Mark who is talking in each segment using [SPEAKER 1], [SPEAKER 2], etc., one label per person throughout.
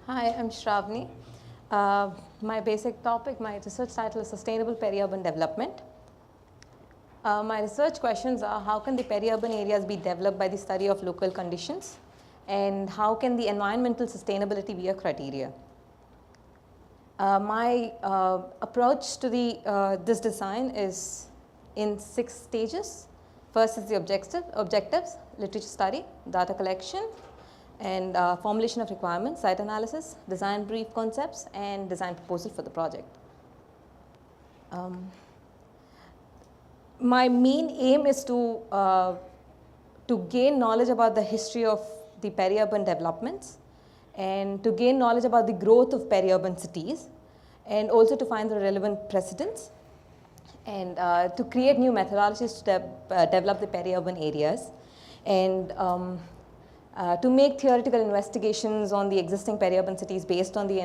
[SPEAKER 1] Hi, I'm Sravani. My basic topic, my research title is Sustainable Peri-urban Development. My research questions are how can the peri-urban areas be developed by the study of local conditions, and how can the environmental sustainability be a criteria? My approach to this design is in 6 stages. First is the objectives, literature study, data collection, and formulation of requirements, site analysis, design brief concepts, and design proposal for the project. My main aim is to gain knowledge about the history of the peri-urban developments, and to gain knowledge about the growth of peri-urban cities, and also to find the relevant precedents, and to create new methodologies to develop the peri-urban areas, and to make theoretical investigations on the existing peri-urban cities based on the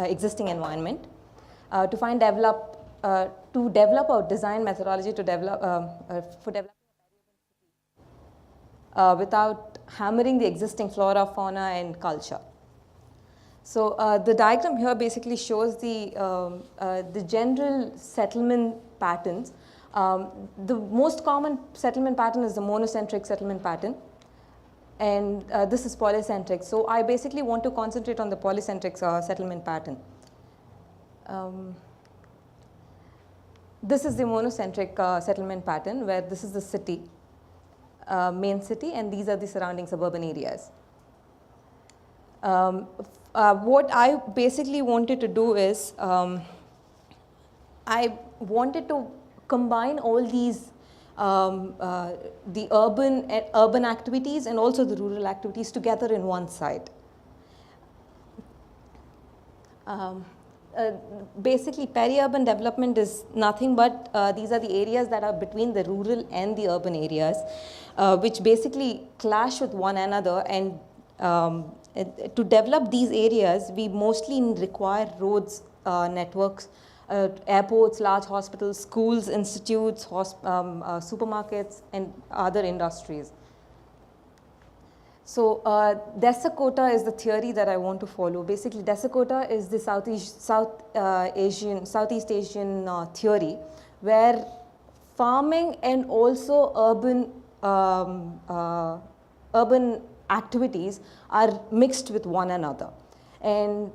[SPEAKER 1] existing environment, to develop a design methodology for developing without hammering the existing flora, fauna, and culture. So the diagram here basically shows the general settlement patterns. The most common settlement pattern is the monocentric settlement pattern, and this is polycentric. So I basically want to concentrate on the polycentric settlement pattern. This is the monocentric settlement pattern, where this is the city, main city, and these are the surrounding suburban areas. What I basically wanted to do is, I wanted to combine all these the urban activities and also the rural activities together in one site. Basically, peri-urban development is nothing but these are the areas that are between the rural and the urban areas, which basically clash with one another. And to develop these areas, we mostly require roads, networks, airports, large hospitals, schools, institutes, supermarkets, and other industries. So Desakota is the theory that I want to follow. Basically, Desakota is the Southeast Asian theory, where farming and also urban activities are mixed with one another. And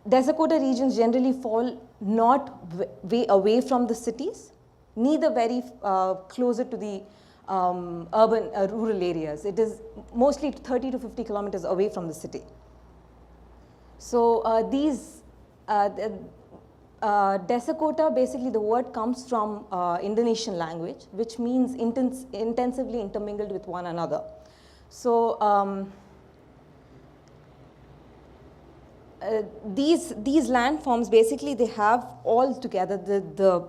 [SPEAKER 1] Desakota regions generally fall not way away from the cities, neither very closer to the rural areas. It is mostly 30 to 50 kilometers away from the city. So Desakota, basically the word comes from Indonesian language, which means intensively intermingled with one another. So these landforms, basically they have all together the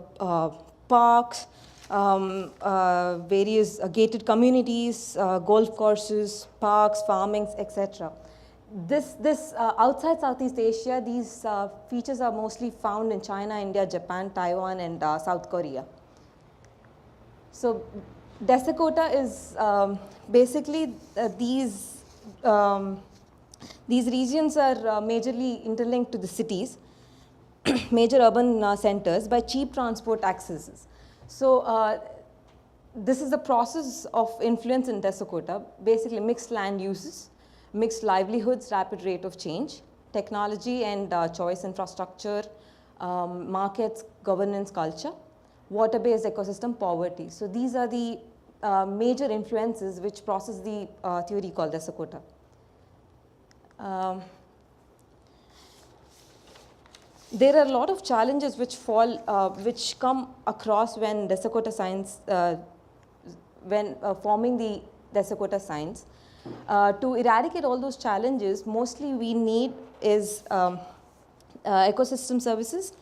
[SPEAKER 1] parks, various gated communities, golf courses, parks, farmings, etc. Outside Southeast Asia, these features are mostly found in China, India, Japan, Taiwan, and South Korea. So Desakota is basically these regions are majorly interlinked to the cities, major urban centers, by cheap transport accesses. So this is the process of influence in Desakota, basically mixed land uses, mixed livelihoods, rapid rate of change, technology and choice infrastructure, markets, governance, culture, water-based ecosystem, poverty. So these are the major influences which process the theory called Desakota. There are a lot of challenges which come across when Desakota science, when forming the Desakota science. To eradicate all those challenges, mostly we need is ecosystem services.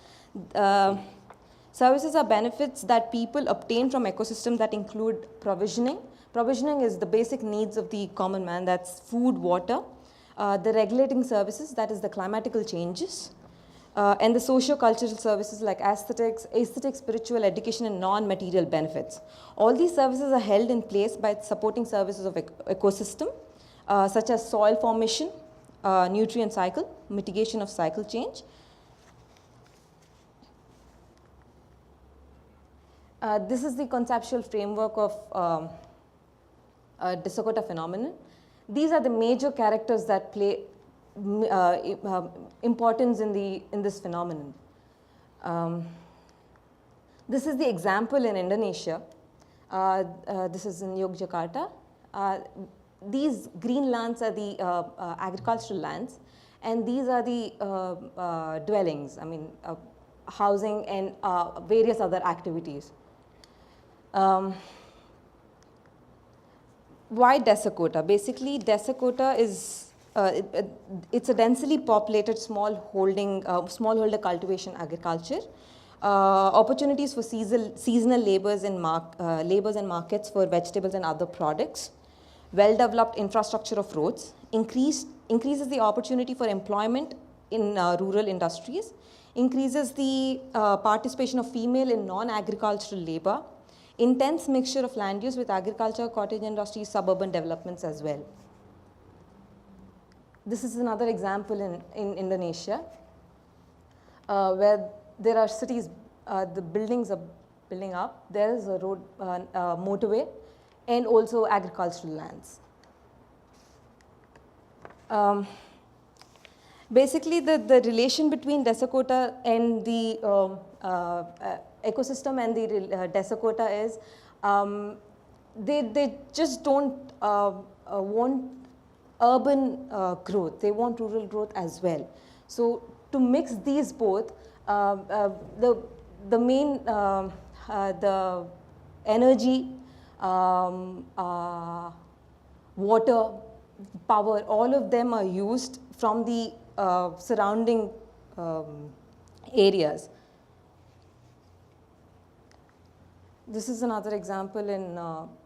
[SPEAKER 1] Services are benefits that people obtain from ecosystem that include provisioning. Provisioning is the basic needs of the common man, that's food, water. The regulating services, that is the climatical changes. And the socio-cultural services like aesthetic, spiritual, education, and non-material benefits. All these services are held in place by supporting services of ecosystem, such as soil formation, nutrient cycle, mitigation of cycle change. This is the conceptual framework of Dakota phenomenon. These are the major characters that play importance in this phenomenon. This is the example in Indonesia. This is in Yogyakarta. These green lands are the agricultural lands, and these are the dwellings, I mean, housing and various other activities. Why Dakota? Basically, Dakota is it's a densely populated smallholder cultivation agriculture. Opportunities for seasonal labors and markets for vegetables and other products. Well-developed infrastructure of roads. Increases the opportunity for employment in rural industries. Increases the participation of female in non-agricultural labor. Intense mixture of land use with agriculture, cottage industry, suburban developments as well. This is another example in Indonesia, where there are cities, the buildings are building up. There is a road, motorway, and also agricultural lands. Basically, the relation between Dakota and the ecosystem and the Dakota is they just don't want urban growth. They want rural growth as well. So to mix these both, the main the energy, water, power, all of them are used from the surrounding areas. This is another example in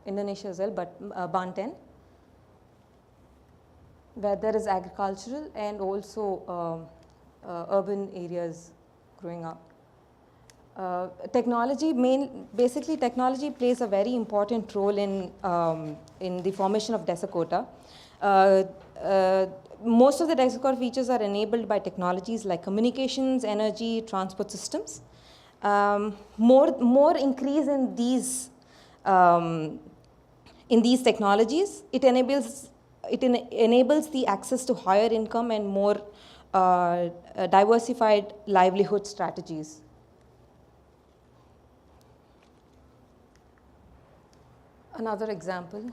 [SPEAKER 1] Indonesia as well, but Banten, where there is agricultural and also urban areas growing up. Basically technology plays a very important role in the formation of Dakota. Most of the Dakota features are enabled by technologies like communications, energy, transport systems. More increase in these technologies, it enables the access to higher income and more diversified livelihood strategies. Another example.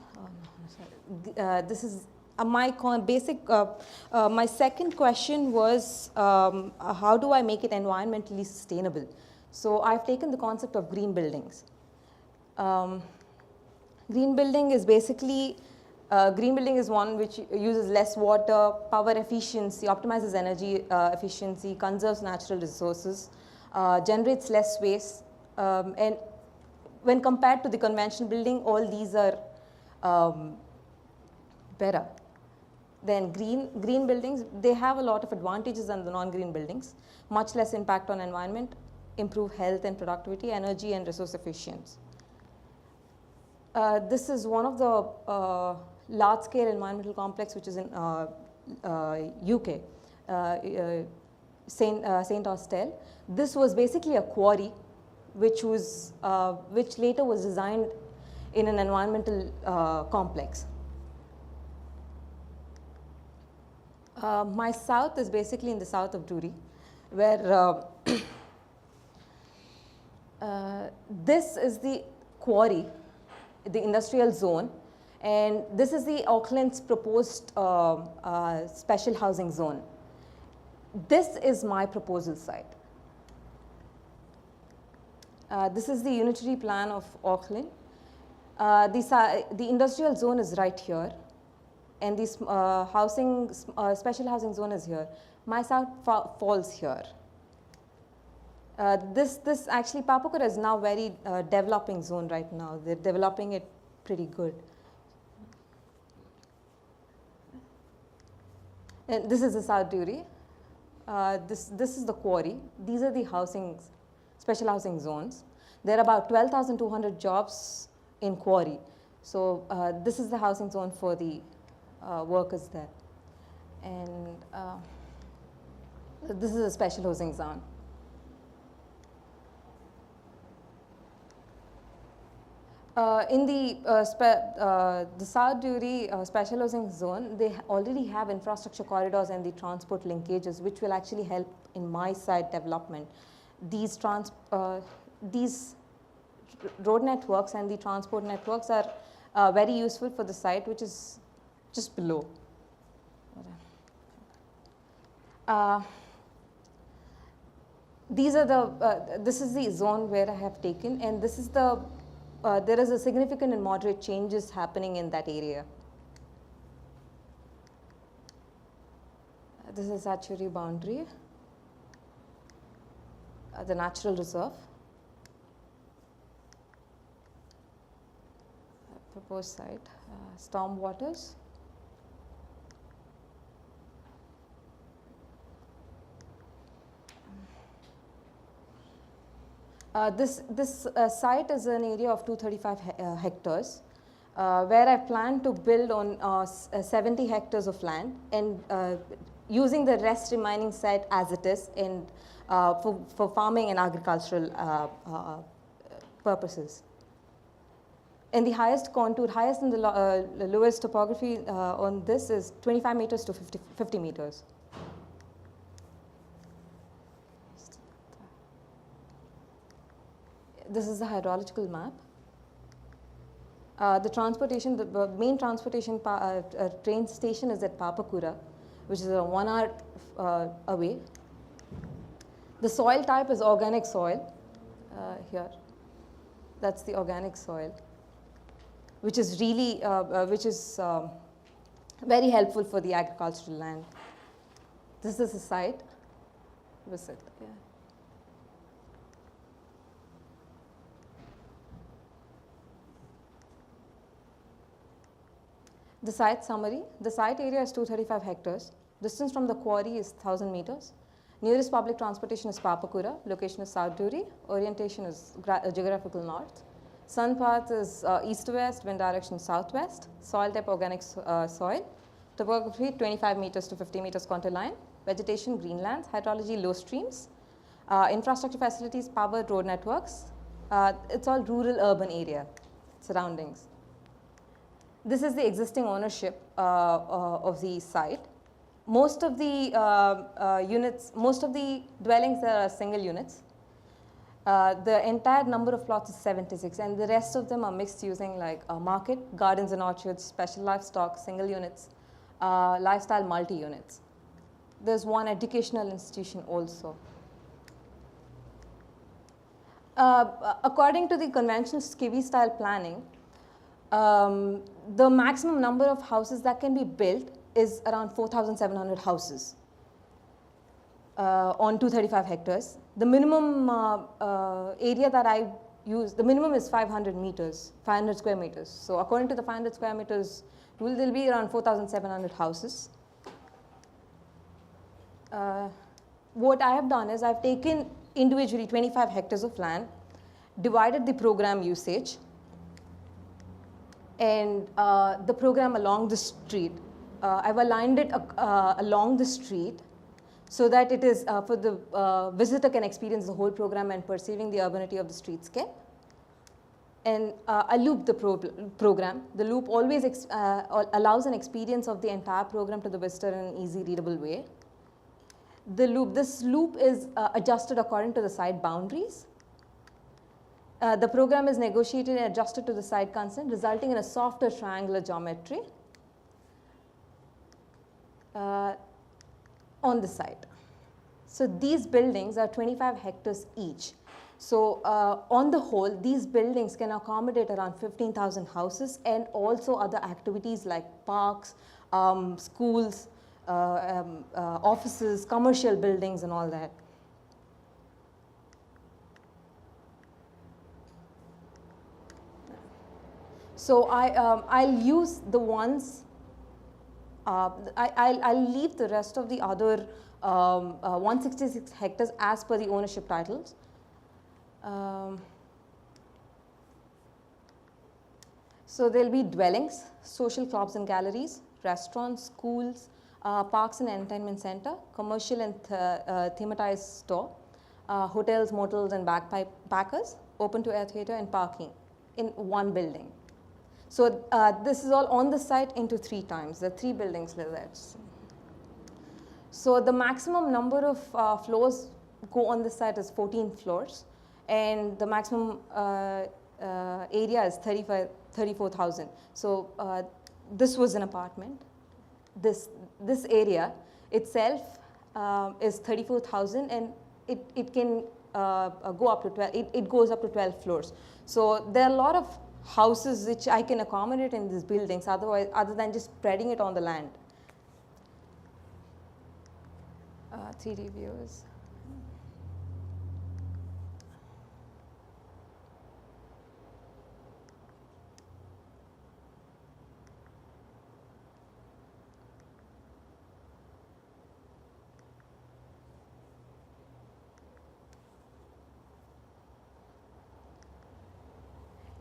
[SPEAKER 1] This is my second question was how do I make it environmentally sustainable? So I've taken the concept of green buildings. Green building is basically one which uses less water, power efficiency, optimizes energy efficiency, conserves natural resources, generates less waste, and when compared to the conventional building, all these are better. Then green buildings, they have a lot of advantages than the non-green buildings, much less impact on environment, improve health and productivity, energy and resource efficiency. This is one of the large-scale environmental complex which is in UK, St. Austell. This was basically a quarry which later was designed in an environmental complex. My south is basically in the south of Dhuri, where this is the quarry, the industrial zone, and this is the Auckland's proposed special housing zone. This is my proposal site. This is the unitary plan of Auckland. The industrial zone is right here, and this special housing zone is here. My south falls here. This actually, Papakura is now very developing zone right now. They're developing it pretty good. And this is the South Dhuri. This is the quarry. These are the special housing zones. There are about 12,200 jobs in quarry. So this is the housing zone for the workers there. And This is a special housing zone. In the South Duri special housing zone, they already have infrastructure corridors and the transport linkages, which will actually help in my site development. These road networks and the transport networks are very useful for the site, which is just below. These are the, this is the zone where I have taken, and this is the, there is a significant and moderate changes happening in that area. This is Achuri boundary, the natural reserve. Proposed site, storm waters. This site is an area of 235 hectares, where I plan to build on 70 hectares of land, and using the rest remaining site as it is in, for farming and agricultural purposes. And the highest contour, highest and the lowest topography on this is 25 meters to 50 meters. This is the hydrological map. The transportation, the main transportation train station is at Papakura, which is 1 hour away. The soil type is organic soil here. That's the organic soil, which is really, very helpful for the agricultural land. This is a site visit. Yeah. The site summary, the site area is 235 hectares. Distance from the quarry is 1000 meters. Nearest public transportation is Papakura, location is South Duri, orientation is geographical north. Sun path is east to west, wind direction southwest. Soil type organic soil. Topography 25 meters to 50 meters contour line. Vegetation greenlands, hydrology low streams. Infrastructure facilities, power, road networks. It's all rural urban area surroundings. This is the existing ownership of the site. Most of the units, most of the dwellings are single units. The entire number of plots is 76, and the rest of them are mixed using like a market, gardens and orchards, special livestock, single units, lifestyle multi-units. There's one educational institution also. According to the conventional SCIB style planning, the maximum number of houses that can be built is around 4,700 houses on 235 hectares. The minimum area that I use, the minimum is 500 meters, 500 square meters. So according to the 500 square meters rule, there will be around 4,700 houses. What I have done is I've taken individually 25 hectares of land, divided the program usage, and the program along the street. I've aligned it along the street so that it is for the visitor can experience the whole program and perceiving the urbanity of the streetscape. And I loop the program. The loop always allows an experience of the entire program to the visitor in an easy readable way. This loop is adjusted according to the site boundaries. The program is negotiated and adjusted to the site consent, resulting in a softer triangular geometry on the site. So these buildings are 25 hectares each. So on the whole, these buildings can accommodate around 15,000 houses and also other activities like parks, schools, offices, commercial buildings and all that. So I'll use the ones, I'll leave the rest of the other 166 hectares as per the ownership titles. So there'll be dwellings, social clubs and galleries, restaurants, schools, parks and entertainment center, commercial and thematized store, hotels, motels, and backpackers, open to air theatre, and parking in one building. So this is all on the site into 3 times. There are 3 buildings like that. So the maximum number of floors go on this site is 14 floors, and the maximum area is 34,000. So this was an apartment. This area itself is 34,000, and it can go up to 12. It goes up to 12 floors. So there are a lot of houses which I can accommodate in these buildings, other than just spreading it on the land. 3D views.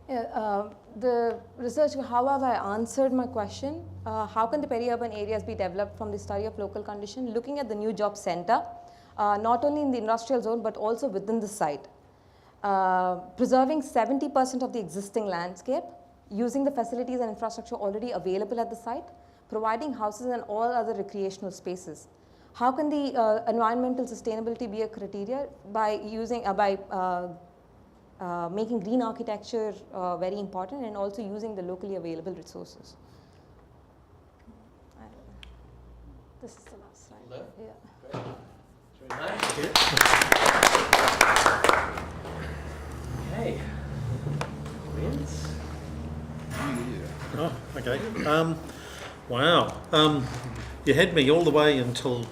[SPEAKER 1] Yeah, the research, how have I answered my question? How can the peri-urban areas be developed from the study of local condition? Looking at the new job center, not only in the industrial zone, but also within the site. Preserving 70% of the existing landscape, using the facilities and infrastructure already available at the site, providing houses and all other recreational spaces. How can the environmental sustainability be a criteria? By using, making green architecture very important, and also using the locally available resources. This is the last slide.
[SPEAKER 2] Hello?
[SPEAKER 1] Yeah.
[SPEAKER 2] Great. Okay. Wins.
[SPEAKER 3] Oh, okay. Wow. You had me all the way until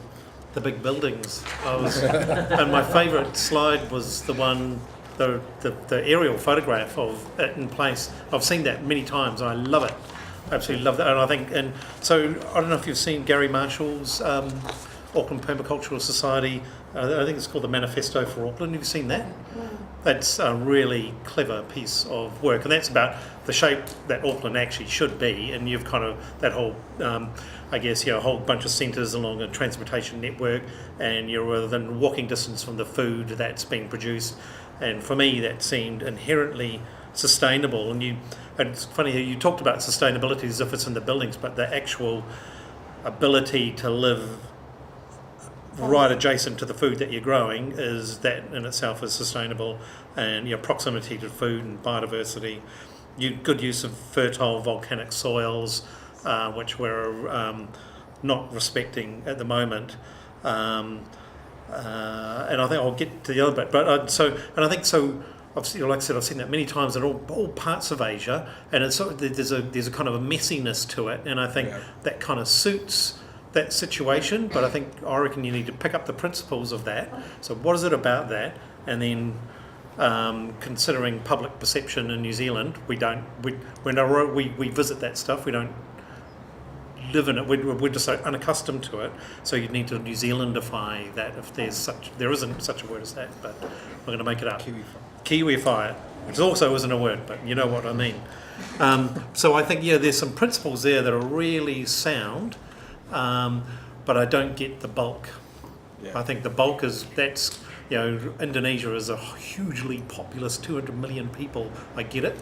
[SPEAKER 3] the big buildings. And my favourite slide was the one, the aerial photograph of it in place. I've seen that many times. I love it. Absolutely love that. And I think, and so I don't know if you've seen Gary Marshall's Auckland Permacultural Society. I think it's called the Manifesto for Auckland. Have you seen that? That's a really clever piece of work, and that's about the shape that Auckland actually should be. And you've kind of that whole, I guess, a whole bunch of centres along a transportation network, and you're within walking distance from the food that's being produced. And for me, that seemed inherently sustainable. And it's funny, you talked about sustainability as if it's in the buildings, but the actual ability to live right adjacent to the food that you're growing, is that in itself is sustainable. And your proximity to food and biodiversity, good use of fertile volcanic soils, which we're not respecting at the moment. And I think I'll get to the other bit, but I think so. Obviously, like I said, I've seen that many times in all parts of Asia, and it's sort of, there's a kind of a messiness to it, and I think that kind of suits that situation. But I reckon you need to pick up the principles of that. So what is it about that? And then considering public perception in New Zealand, we visit that stuff, we don't live in it, we're just so unaccustomed to it. So you need to New Zealandify that, if there isn't such a word as that, but we're going to make it up. Kiwify it, which also isn't a word, but you know what I mean. So I think, there's some principles there that are really sound, but I don't get the bulk. I think the bulk is, Indonesia is a hugely populous, 200 million people. I get it,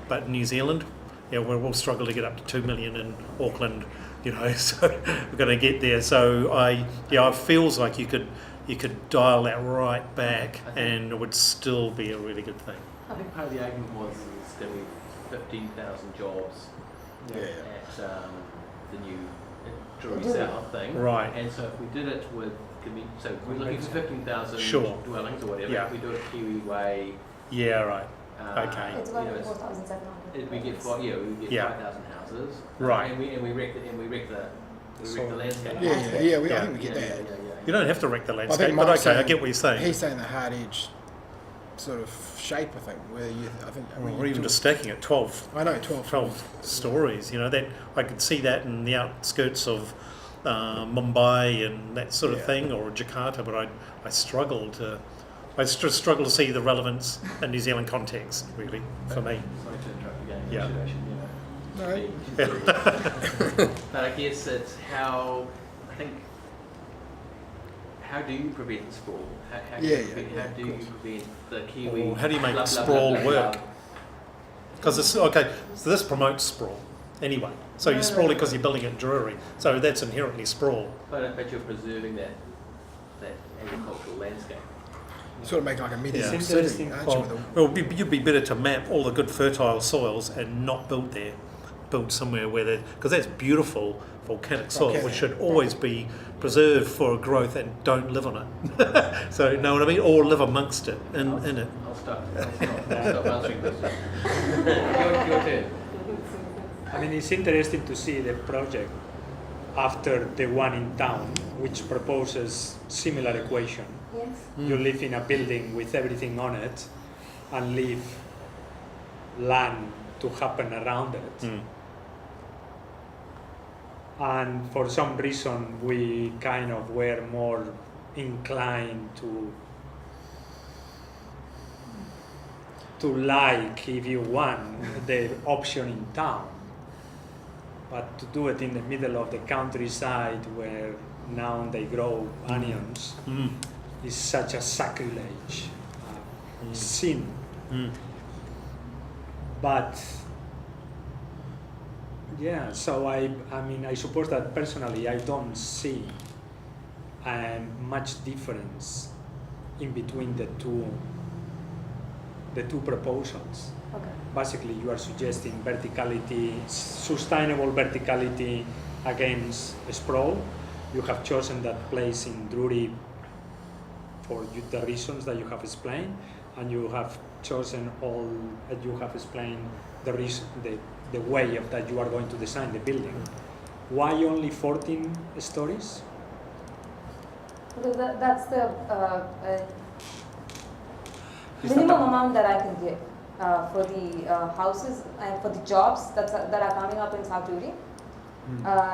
[SPEAKER 3] but New Zealand, we'll struggle to get up to 2 million in Auckland, so we're going to get there. So it feels like you could dial that right back, and it would still be a really good thing.
[SPEAKER 2] I think part of the argument was that we 15,000 jobs at the new Drury South thing.
[SPEAKER 3] Right.
[SPEAKER 2] And so if we did it with, so we're looking for 15,000 dwellings or whatever.
[SPEAKER 3] Yeah.
[SPEAKER 2] If we do it Kiwi way.
[SPEAKER 3] Yeah, right. Okay.
[SPEAKER 1] It's about 4,700.
[SPEAKER 2] We get 5,000 houses.
[SPEAKER 3] Right.
[SPEAKER 2] And we wreck the landscape.
[SPEAKER 4] I think we get that.
[SPEAKER 3] You don't have to wreck the landscape, but okay, I get what you're saying.
[SPEAKER 4] He's saying the hard edge sort of shape, I think,
[SPEAKER 3] Or even just stacking it 12.
[SPEAKER 4] I know, 12
[SPEAKER 3] stories. That I could see that in the outskirts of Mumbai and that sort of thing, or Jakarta, but I struggle to see the relevance in New Zealand context, really, for me.
[SPEAKER 2] Sorry to interrupt again.
[SPEAKER 3] Yeah.
[SPEAKER 4] No.
[SPEAKER 2] But I guess it's how I think, how do you prevent sprawl? How do
[SPEAKER 4] Yeah,
[SPEAKER 2] you
[SPEAKER 4] yeah,
[SPEAKER 2] prevent,
[SPEAKER 4] yeah,
[SPEAKER 2] how
[SPEAKER 4] of
[SPEAKER 2] do you
[SPEAKER 4] course.
[SPEAKER 2] prevent the Kiwi?
[SPEAKER 3] Or how do you make
[SPEAKER 2] blah, blah,
[SPEAKER 3] sprawl
[SPEAKER 2] blah, blah,
[SPEAKER 3] work?
[SPEAKER 2] blah?
[SPEAKER 3] Because it's okay. So this promotes sprawl anyway. So you're sprawling because you're building it in Drury. So that's inherently sprawl.
[SPEAKER 2] But you're preserving that agricultural landscape.
[SPEAKER 4] Sort of make like a medieval
[SPEAKER 5] It's
[SPEAKER 4] city,
[SPEAKER 5] interesting.
[SPEAKER 4] aren't you?
[SPEAKER 3] Well,
[SPEAKER 4] with the-
[SPEAKER 3] well, you'd be better to map all the good fertile soils and not build there. Build somewhere where they, because that's beautiful volcanic soil,
[SPEAKER 4] Volcanic.
[SPEAKER 3] which should always be preserved for growth and don't live on it. So, know what I mean? Or live amongst it, in it.
[SPEAKER 2] I'll stop answering questions. Your turn.
[SPEAKER 5] I mean, it's interesting to see the project after the one in town, which proposes similar equation.
[SPEAKER 1] Yes.
[SPEAKER 5] You live in a building with everything on it, and leave land to happen around it.
[SPEAKER 3] Mm.
[SPEAKER 5] And for some reason, we kind of were more inclined to like, if you want, the option in town. But to do it in the middle of the countryside where now they grow onions
[SPEAKER 3] Mm.
[SPEAKER 5] is such a sacrilege, sin.
[SPEAKER 3] Mm.
[SPEAKER 5] But yeah, so I mean, I suppose that personally I don't see much difference in between the two proposals.
[SPEAKER 1] Okay.
[SPEAKER 5] Basically, you are suggesting verticality, sustainable verticality against sprawl. You have chosen that place in Drury for the reasons that you have explained, and you have chosen you have explained the reason, the way of that you are going to design the building. Why only 14 stories?
[SPEAKER 1] Because that's the
[SPEAKER 5] Is that
[SPEAKER 1] minimum
[SPEAKER 5] the-
[SPEAKER 1] amount that I can give for the houses and for the jobs that are coming up in South Drury.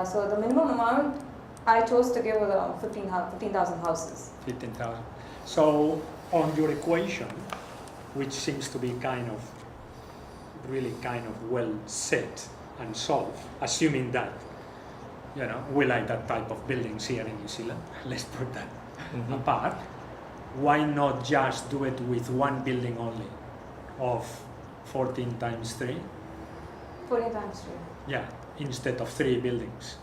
[SPEAKER 1] So the minimum amount I chose to give was around 15,000 houses.
[SPEAKER 5] 15,000. So on your equation, which seems to be really kind of well set and solved, assuming that, we like that type of buildings here in New Zealand, let's put that apart, why not just do it with one building only of 14 times 3?
[SPEAKER 1] 14 times 3.
[SPEAKER 5] Yeah, instead of 3 buildings.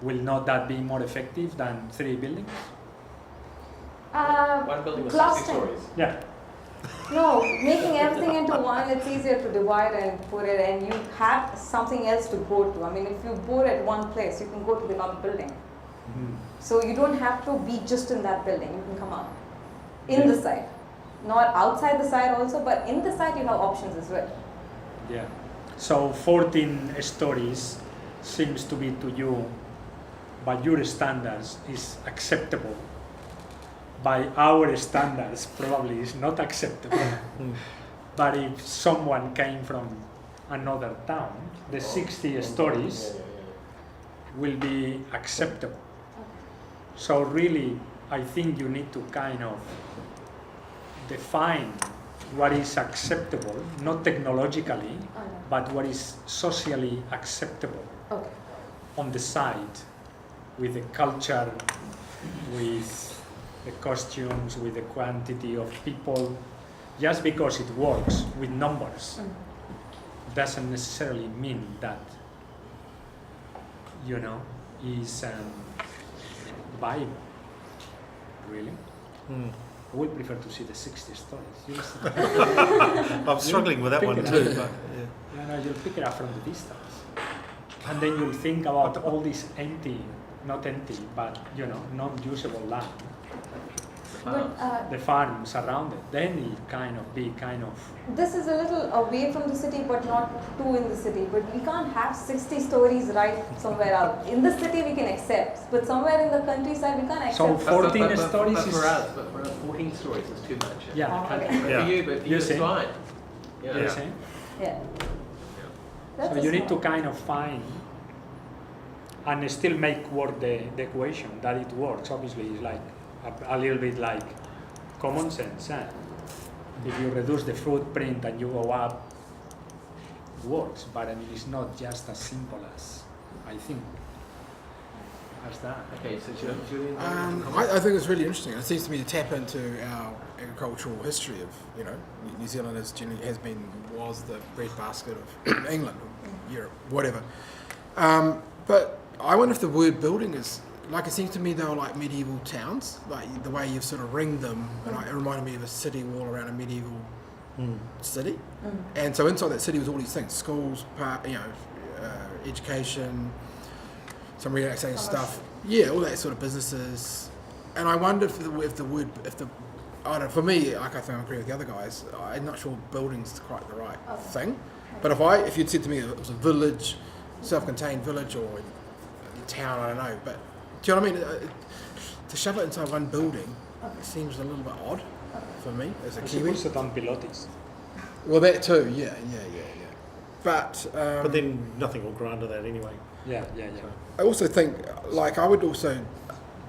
[SPEAKER 5] Will not that be more effective than 3 buildings?
[SPEAKER 2] One building was 60
[SPEAKER 1] Clustering.
[SPEAKER 2] stories.
[SPEAKER 5] Yeah.
[SPEAKER 1] No, making everything into one, it's easier to divide and put it, and you have something else to go to. I mean, if you bore at one place, you can go to the other building. So you don't have to be just in that building. You can come out in the site, not outside the site also, but in the site you have options as well.
[SPEAKER 5] Yeah. So 14 stories seems to be to you, by your standards, is acceptable. By our standards, probably is not acceptable. But if someone came from another town, the 60 stories will be acceptable. So really, I think you need to kind of define what is acceptable, not technologically, but what is socially acceptable
[SPEAKER 1] Okay.
[SPEAKER 5] on the site, with the culture, with the costumes, with the quantity of people. Just because it works with numbers doesn't necessarily mean that, is viable. Really? I would prefer to see the 60 stories.
[SPEAKER 3] I'm struggling with that
[SPEAKER 5] Pick
[SPEAKER 3] one
[SPEAKER 5] it
[SPEAKER 3] too.
[SPEAKER 5] up.
[SPEAKER 3] But,
[SPEAKER 5] You'll pick it up from the distance. And then you'll think about all this not empty, but non-usable land,
[SPEAKER 1] But
[SPEAKER 5] the farms around it. Then it be
[SPEAKER 1] this is a little away from the city, but not too in the city. But we can't have 60 stories right somewhere out. In the city we can accept, but somewhere in the countryside we can't accept.
[SPEAKER 5] So 14
[SPEAKER 2] But
[SPEAKER 5] stories
[SPEAKER 2] for
[SPEAKER 5] is.
[SPEAKER 2] us, but for us, 14 stories is too much.
[SPEAKER 5] Yeah.
[SPEAKER 1] Oh, okay.
[SPEAKER 2] But
[SPEAKER 3] Yeah.
[SPEAKER 2] for you, but for you
[SPEAKER 5] You
[SPEAKER 2] it's
[SPEAKER 5] see?
[SPEAKER 2] fine.
[SPEAKER 5] You see?
[SPEAKER 1] Yeah. That's
[SPEAKER 5] So
[SPEAKER 1] a
[SPEAKER 5] you need to
[SPEAKER 1] small-
[SPEAKER 5] kind of find and still make work the equation that it works. Obviously, it's like a little bit like common sense. If you reduce the footprint and you go up, it works. But I mean, it's not just as simple as I think. How's that?
[SPEAKER 2] Okay, so Julian.
[SPEAKER 4] I think it's really interesting. It seems to me to tap into our agricultural history of, New Zealand has was the breadbasket of England, or Europe, whatever. But I wonder if the word building is, it seems to me they were like medieval towns, like the way you've sort of ringed them, and it reminded me of a city wall around a medieval city. And so inside that city was all these things, schools, education, some relaxation stuff. Yeah, all that sort of businesses. And I wonder if I don't know, for me, I think I agree with the other guys, I'm not sure building's quite the right thing. But if you'd said to me it was a village, self-contained village, or a town, I don't know. But do you know what I mean? To shove it inside one building, it seems a little bit odd for me as a Kiwi.
[SPEAKER 5] Put it on pilotis.
[SPEAKER 4] Well, that too, yeah. But
[SPEAKER 3] then nothing will grow under that anyway.
[SPEAKER 5] Yeah.
[SPEAKER 4] I also think, I would also,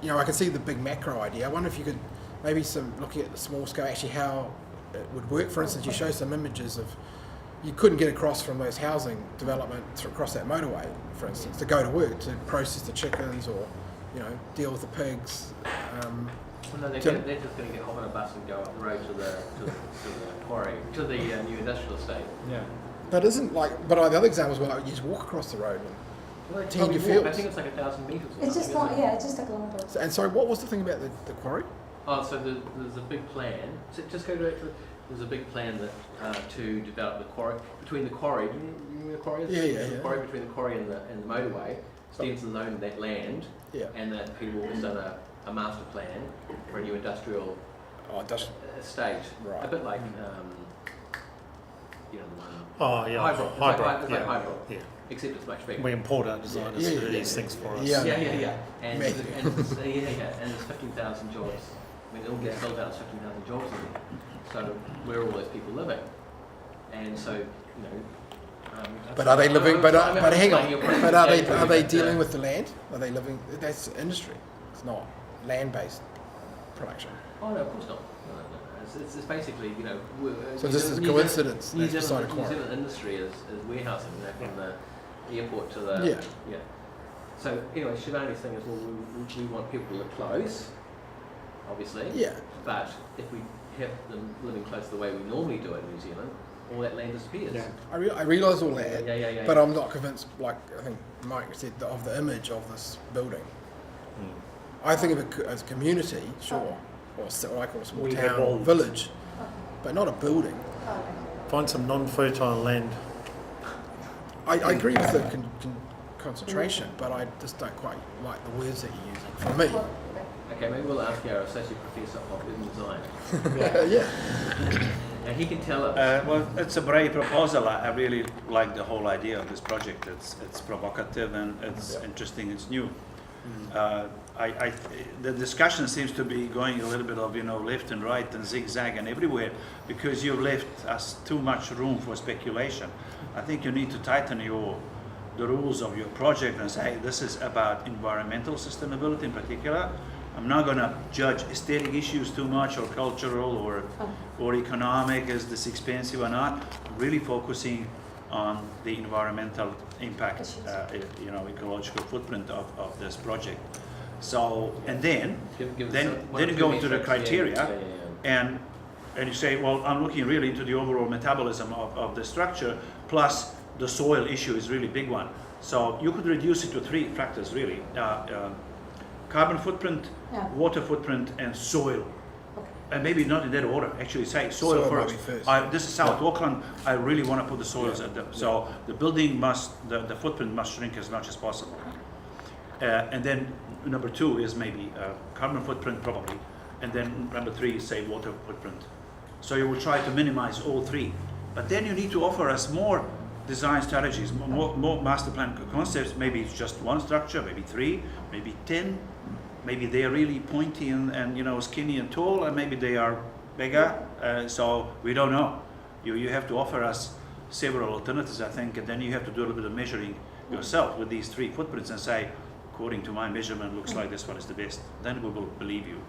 [SPEAKER 4] I can see the big macro idea. I wonder if you could maybe looking at the small scale, actually how it would work. For instance, you show some images of, you couldn't get across from those housing development across that motorway, for instance, to go to work, to process the chickens or, deal with the pigs.
[SPEAKER 2] They're just going to get off on a bus and go up the road to the quarry, to the new industrial estate.
[SPEAKER 5] Yeah.
[SPEAKER 4] But but the other examples were you just walk across the road and tend your fields.
[SPEAKER 2] I think it's like 1,000 metres.
[SPEAKER 1] It's just not, it's just a kilometre.
[SPEAKER 4] And sorry, what was the thing about the quarry?
[SPEAKER 2] Oh, so there's a big plan. So just go direct to. There's a big plan that to develop the quarry between the quarry. Do you remember where the quarry is?
[SPEAKER 4] Yeah.
[SPEAKER 2] The quarry between the quarry and the motorway. Stenson's owned that land, and that Peter Walker's done a master plan for a new industrial estate.
[SPEAKER 4] Right.
[SPEAKER 2] A bit like the one.
[SPEAKER 3] Oh yeah,
[SPEAKER 2] Hybrid. It's like hybrid.
[SPEAKER 3] Yeah.
[SPEAKER 2] Except it's much bigger.
[SPEAKER 3] We import our designers to do these things for us.
[SPEAKER 4] Yeah.
[SPEAKER 2] And there's 15,000 jobs. I mean, it all gets built out as 15,000 jobs in there. So where are all those people living? And so,
[SPEAKER 4] But are they living? But hang on. But are they
[SPEAKER 2] that,
[SPEAKER 4] dealing with the land? Are they living? That's industry. It's not land-based production.
[SPEAKER 2] Oh no, of course not. No. It's basically,
[SPEAKER 4] So this is a coincidence.
[SPEAKER 2] New
[SPEAKER 4] That's beside a
[SPEAKER 2] Zealand
[SPEAKER 4] quarry.
[SPEAKER 2] industry is warehousing, from the airport to the
[SPEAKER 4] Yeah.
[SPEAKER 2] So anyway, Sravani's thing is, we want people to live close, obviously.
[SPEAKER 4] Yeah.
[SPEAKER 2] But if we have them living close to the way we normally do it in New Zealand, all that land disappears.
[SPEAKER 5] Yeah.
[SPEAKER 4] I realise all that.
[SPEAKER 2] Yeah.
[SPEAKER 4] But I'm not convinced. Like I think Mike said, of the image of this building. I think of it as a community, sure, or what I call a small
[SPEAKER 5] We
[SPEAKER 4] town,
[SPEAKER 5] evolved.
[SPEAKER 4] village, but not a building.
[SPEAKER 3] Find some non-fertile land.
[SPEAKER 4] I agree with the concentration, but I just don't quite like the words that you're using. For me,
[SPEAKER 2] Okay, maybe we'll ask our associate professor of urban design,
[SPEAKER 4] yeah.
[SPEAKER 2] and he can tell us.
[SPEAKER 6] Well, it's a brave proposal. I really like the whole idea of this project. It's provocative and it's interesting. It's new. The discussion seems to be going a little bit of left and right and zigzag and everywhere because you've left us too much room for speculation. I think you need to tighten the rules of your project and say this is about environmental sustainability in particular. I'm not going to judge aesthetic issues too much or cultural or economic. Is this expensive or not? I'm really focusing on the environmental impact, ecological footprint of this project. So, and then you go into the criteria, and you say, well, I'm looking really into the overall metabolism of the structure, plus the soil issue is really big one. So you could reduce it to 3 factors really: carbon footprint, water footprint, and soil. And maybe not in that order. Actually, say soil first. This is South Auckland. I really want to put the soils at so the building the footprint must shrink as much as possible. And then number 2 is maybe carbon footprint probably, and then number 3 is say water footprint. So you will try to minimize all 3, but then you need to offer us more design strategies, more master plan concepts. Maybe it's just 1 structure, maybe 3, maybe 10. Maybe they are really pointy and skinny and tall, and maybe they are bigger. So we don't know. You have to offer us several alternatives, I think, and then you have to do a little bit of measuring yourself with these 3 footprints and say, according to my measurement, looks like this one is the best. Then we will believe you.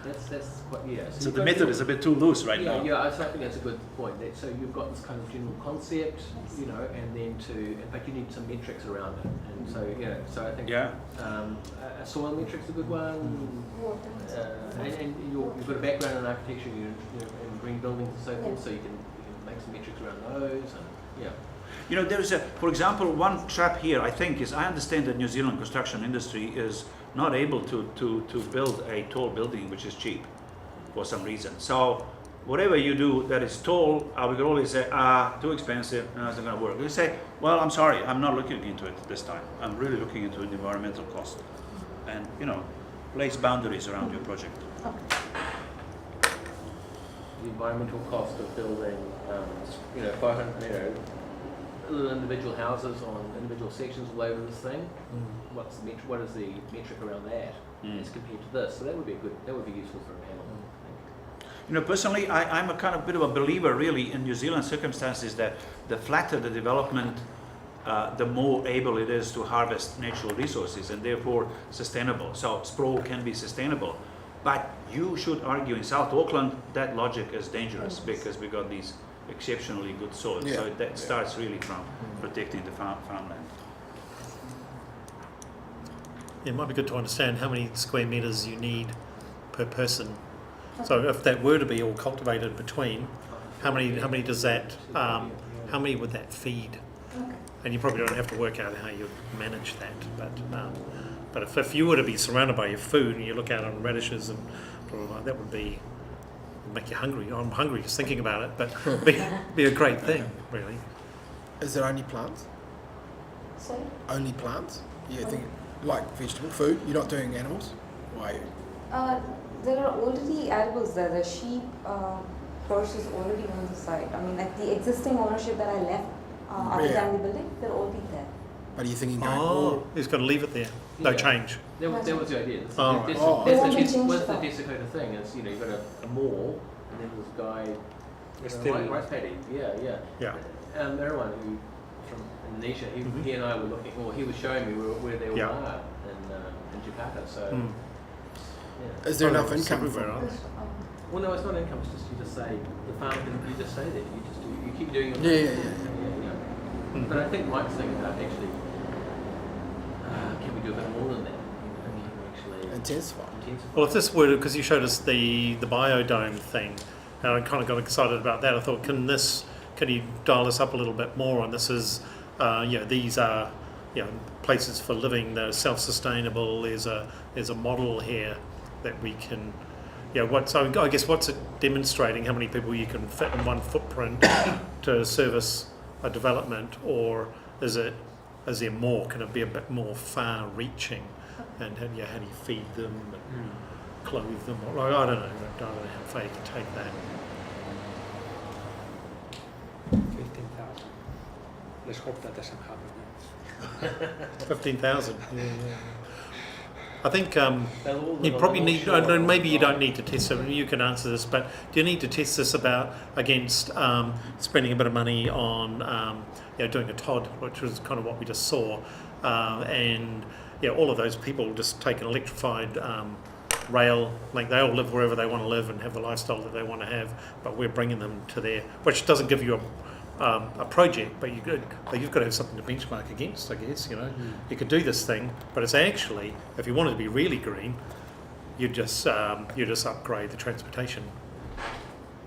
[SPEAKER 2] That's quite, yeah.
[SPEAKER 6] So
[SPEAKER 2] you've
[SPEAKER 6] the
[SPEAKER 2] got
[SPEAKER 6] method
[SPEAKER 2] your-
[SPEAKER 6] is a bit too loose right
[SPEAKER 2] yeah,
[SPEAKER 6] now.
[SPEAKER 2] Yeah, I think that's a good point. So you've got this kind of general concept, you know, and then but you need some metrics around it. And so, so I think
[SPEAKER 6] Yeah.
[SPEAKER 2] A soil metric's a good one. And you've got a background in architecture, and green buildings and so forth, so you can make some metrics around those. And yeah.
[SPEAKER 6] You know, there is for example, one trap here, I think, is I understand that New Zealand construction industry is not able to build a tall building which is cheap for some reason. So whatever you do that is tall, we could always say, too expensive, no, it's not going to work. You say, well, I'm sorry, I'm not looking into it this time. I'm really looking into an environmental cost. And, place boundaries around your project.
[SPEAKER 2] The environmental cost of building, 500, little individual houses on individual sections all over this thing. What is the metric around that as compared to this? So that would be useful for a panel. I think.
[SPEAKER 6] Personally, I'm a kind of bit of a believer, really, in New Zealand circumstances that the flatter the development, the more able it is to harvest natural resources and therefore sustainable. So sprawl can be sustainable. But you should argue in South Auckland that logic is dangerous because we got these exceptionally good soils.
[SPEAKER 4] Yeah.
[SPEAKER 6] So that starts really from protecting the farmland.
[SPEAKER 3] It might be good to understand how many square metres you need per person. So if that were to be all cultivated between, how many does that? How many would that feed? And you probably don't have to work out how you manage that. But if you were to be surrounded by your food and you look out on radishes and blah, blah, blah, that would make you hungry. I'm hungry just thinking about it, but be a great thing, really.
[SPEAKER 4] Is it only plants?
[SPEAKER 1] Sorry?
[SPEAKER 4] Only plants? You think like vegetable food? You're not doing animals? Why are you?
[SPEAKER 1] There are already animals there. The sheep, horses already on the site. I mean, like the existing ownership that I left at the time of the building, they're already there.
[SPEAKER 4] But are you thinking going
[SPEAKER 3] Oh, he's got to leave it there. No
[SPEAKER 2] Yeah.
[SPEAKER 3] change.
[SPEAKER 2] That was the idea.
[SPEAKER 3] Oh,
[SPEAKER 2] That's
[SPEAKER 3] right.
[SPEAKER 1] They won't be
[SPEAKER 2] the
[SPEAKER 1] changed
[SPEAKER 2] the
[SPEAKER 1] at all.
[SPEAKER 2] Desicota thing is, you've got a mall, and then this guy,
[SPEAKER 5] Still-
[SPEAKER 2] rice paddy, yeah.
[SPEAKER 3] Yeah.
[SPEAKER 2] Everyone who from Indonesia, he and I were looking, or he was showing me where they all
[SPEAKER 3] Yeah.
[SPEAKER 2] are in Jakarta. So, yeah.
[SPEAKER 4] Is there
[SPEAKER 3] Oh,
[SPEAKER 4] enough
[SPEAKER 3] it's
[SPEAKER 4] income
[SPEAKER 3] everywhere,
[SPEAKER 4] from
[SPEAKER 3] aren't
[SPEAKER 4] it?
[SPEAKER 2] Well, no, it's not income. It's just you just say the farm you just stay there. You keep doing your
[SPEAKER 4] Yeah.
[SPEAKER 2] But I think Mike's thing about actually, can we do a bit more than that? Can we actually
[SPEAKER 4] Intensify.
[SPEAKER 2] intensify?
[SPEAKER 3] Well, if this were, because you showed us the biodome thing, and I kind of got excited about that. I thought, can you dial this up a little bit more? And this is, these are, places for living. They're self-sustainable. There's a model here that we can, so I guess what's it demonstrating? How many people you can fit in one footprint to service a development, or is there more? Can it be a bit more far-reaching? And how do you feed them and clothe them? Or, I don't know. I don't know how far you can take that.
[SPEAKER 5] 15,000. Let's hope that doesn't happen.
[SPEAKER 3] 15,000. Yeah. I think
[SPEAKER 2] They'll all
[SPEAKER 3] you
[SPEAKER 2] live on
[SPEAKER 3] probably
[SPEAKER 2] the
[SPEAKER 3] need.
[SPEAKER 2] North Shore.
[SPEAKER 3] Maybe you don't need to test it. You can answer this, but do you need to test this against spending a bit of money on doing a TOD, which was kind of what we just saw, and all of those people just take an electrified rail link. They all live wherever they want to live and have the lifestyle that they want to have, but we're bringing them to there, which doesn't give you a project, but you've got to have something to benchmark against, I guess. You could do this thing, but it's actually, if you wanted to be really green, you just upgrade the transportation.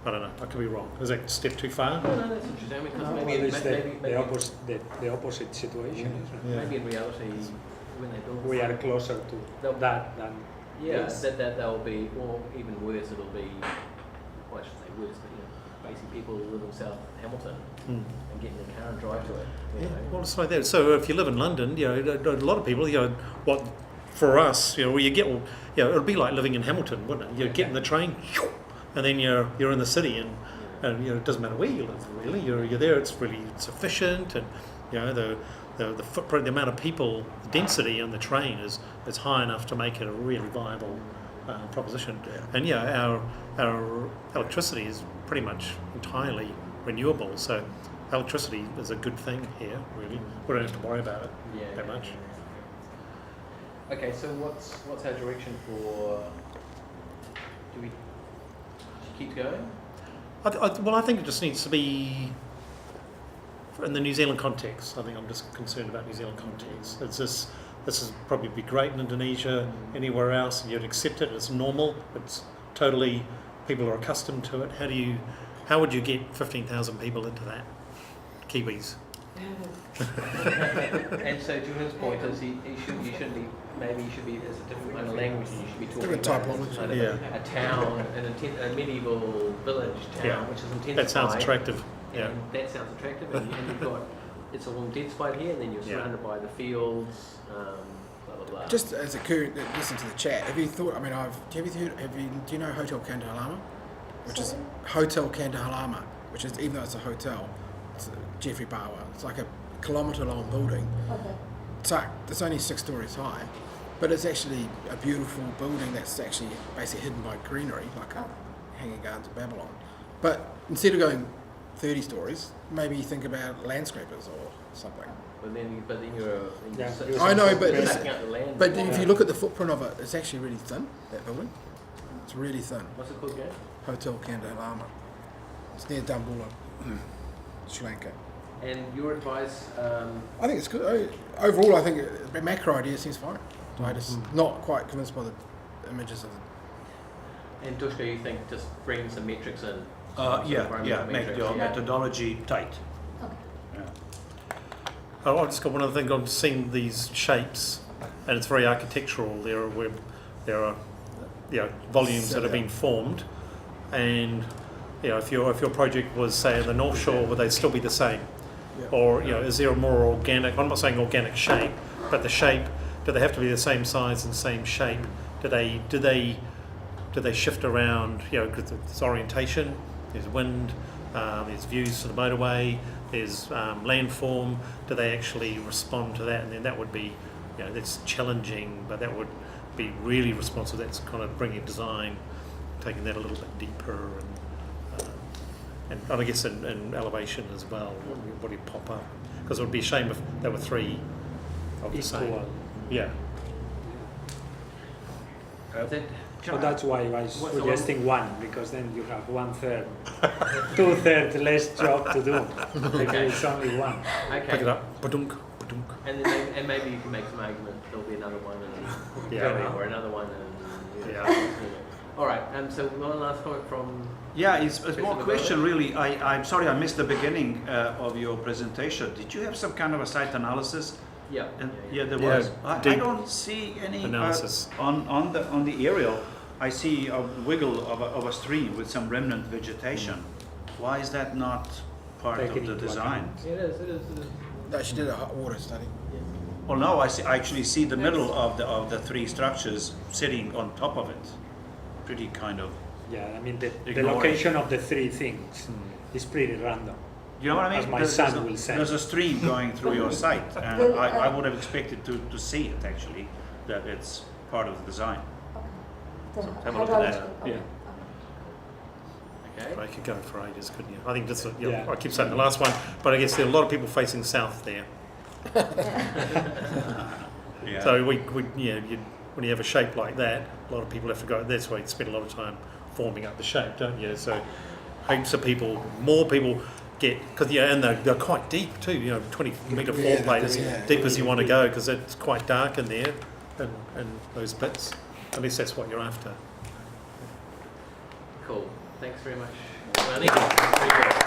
[SPEAKER 3] I don't know. I could be wrong. Is that a step too far?
[SPEAKER 2] No, that's interesting. I mean, 'cause
[SPEAKER 5] Well,
[SPEAKER 2] maybe,
[SPEAKER 5] it's
[SPEAKER 2] maybe,
[SPEAKER 5] the opposite situation, isn't it?
[SPEAKER 2] maybe in reality, when they build,
[SPEAKER 5] We are closer to that than
[SPEAKER 2] that they'll be, or even worse, it'll be. Well, I shouldn't say worse, but basically people who live in South Hamilton and get in their car and drive to it.
[SPEAKER 3] Well, it's like that. So if you live in London, a lot of people, what for us, where you get, it'll be like living in Hamilton, wouldn't it? You get in the train, and then you're in the city, and it doesn't matter where you live really. You're there. It's really efficient, and the footprint, the amount of people, the density on the train is high enough to make it a really viable proposition. And our electricity is pretty much entirely renewable. So electricity is a good thing here. Really, we don't have to worry about it that much.
[SPEAKER 2] Okay, so what's our direction for Do we keep going?
[SPEAKER 3] Well, I think it just needs to be in the New Zealand context. I think I'm just concerned about New Zealand context. This is probably be great in Indonesia, anywhere else, and you'd accept it. It's normal. It's totally, people are accustomed to it. How would you get 15,000 people into that? Kiwis.
[SPEAKER 2] And so to his point is you shouldn't be, maybe you should be, there's a different kind of language and you should be talking
[SPEAKER 4] Different
[SPEAKER 2] about
[SPEAKER 4] typology.
[SPEAKER 2] kind of
[SPEAKER 3] Yeah.
[SPEAKER 2] a town, a medieval village town,
[SPEAKER 3] Yeah.
[SPEAKER 2] which is intensified.
[SPEAKER 3] That sounds attractive. Yeah.
[SPEAKER 2] And that sounds attractive, and you've got, it's all intensified here, and then you're
[SPEAKER 3] Yeah.
[SPEAKER 2] surrounded by the fields, blah, blah, blah.
[SPEAKER 4] Just as a current, listen to the chat. Have you thought? I mean, do you know Hotel Kandahalama? Which is Hotel Kandahalama, which is, even though it's a hotel, it's Jeffrey Bawa. It's like a kilometre-long building.
[SPEAKER 1] Okay.
[SPEAKER 4] It's only 6 stories high, but it's actually a beautiful building that's actually basically hidden by greenery, like a Hanging Gardens of Babylon. But instead of going 30 stories, maybe you think about landscapers or something.
[SPEAKER 2] But then you're
[SPEAKER 5] Yeah.
[SPEAKER 4] I know, but
[SPEAKER 2] you're
[SPEAKER 4] this-
[SPEAKER 2] sucking up the land.
[SPEAKER 4] But if you look at the footprint of it, it's actually really thin, that building. It's really thin.
[SPEAKER 2] What's it called again?
[SPEAKER 4] Hotel Kandahalama. It's near Dambulla, Sri Lanka.
[SPEAKER 2] And your advice,
[SPEAKER 4] I think it's good. Overall, I think the macro idea seems fine. I'm just not quite convinced by the images of it.
[SPEAKER 2] and Dushka, you think just bring some metrics in?
[SPEAKER 6] Yeah,
[SPEAKER 2] Environmental
[SPEAKER 6] make
[SPEAKER 2] metrics,
[SPEAKER 6] your
[SPEAKER 2] yeah.
[SPEAKER 6] methodology tight.
[SPEAKER 1] Okay.
[SPEAKER 6] Yeah.
[SPEAKER 3] Oh, I've just got one other thing. I've seen these shapes, and it's very architectural. There are volumes that have been formed, and if your project was, say, in the North Shore, would they still be the same?
[SPEAKER 4] Yeah.
[SPEAKER 3] Or is there a more organic? I'm not saying organic shape, but the shape. Do they have to be the same size and same shape? Do they shift around? Because there's orientation, there's wind, there's views to the motorway, there's landform. Do they actually respond to that? And then that would be, that's challenging, but that would be really responsive. That's kind of bringing design, taking that a little bit deeper, and I guess in elevation as well. What do you pop up? Because it would be a shame if there were 3 of the same.
[SPEAKER 5] Equal.
[SPEAKER 3] Yeah.
[SPEAKER 5] So that's why I was
[SPEAKER 2] What's the
[SPEAKER 5] suggesting 1, because then you have 1/3, 2/3 less job to do. Because it's only 1.
[SPEAKER 2] Okay.
[SPEAKER 3] Pick it up. Badunk, badunk.
[SPEAKER 2] And then maybe you can make some argument. There'll be another one,
[SPEAKER 3] Yeah.
[SPEAKER 2] or another one, and
[SPEAKER 3] Yeah.
[SPEAKER 2] All right. So one last comment from.
[SPEAKER 6] Yeah, it's more
[SPEAKER 2] President
[SPEAKER 6] question really. I'm sorry I missed the beginning of your presentation. Did you have some kind of a site analysis?
[SPEAKER 2] Yeah.
[SPEAKER 6] And yeah, there
[SPEAKER 3] Yeah,
[SPEAKER 6] was. I
[SPEAKER 3] deep
[SPEAKER 6] don't see any
[SPEAKER 3] analysis.
[SPEAKER 6] on the aerial. I see a wiggle of a stream with some remnant vegetation. Why is that not part
[SPEAKER 5] Taken
[SPEAKER 6] of the
[SPEAKER 5] into
[SPEAKER 6] design?
[SPEAKER 5] account.
[SPEAKER 2] It is. It is. It is.
[SPEAKER 4] No, she did a hot water study.
[SPEAKER 6] Well, no, I actually see the middle of the 3 structures sitting on top of it. Pretty kind of.
[SPEAKER 5] Yeah, I mean, the
[SPEAKER 6] Ignore it.
[SPEAKER 5] location of the 3 things is pretty random.
[SPEAKER 6] You know what I mean?
[SPEAKER 5] As my
[SPEAKER 6] There's
[SPEAKER 5] son
[SPEAKER 6] a-
[SPEAKER 5] will say.
[SPEAKER 6] There's a stream going through your site, and
[SPEAKER 1] Well,
[SPEAKER 6] I would have expected to see it actually, that it's part of the design.
[SPEAKER 1] The
[SPEAKER 6] have a look at that.
[SPEAKER 1] hydrology, okay.
[SPEAKER 5] Yeah.
[SPEAKER 2] Okay.
[SPEAKER 3] I could go for ages, couldn't you? I think just,
[SPEAKER 5] Yeah.
[SPEAKER 3] I keep saying the last one, but I guess there are a lot of people facing south there.
[SPEAKER 6] Yeah.
[SPEAKER 3] So when you have a shape like that, a lot of people have to go. That's why you spend a lot of time forming up the shape, don't you? So heaps of people, more people get, because and they're quite deep too. 20-metre floor
[SPEAKER 4] Yeah,
[SPEAKER 3] plate is
[SPEAKER 4] yeah.
[SPEAKER 3] deep as you want to go because it's quite dark in there, and those bits. At least that's what you're after.
[SPEAKER 2] Cool. Thanks very much, Sravani. Very good.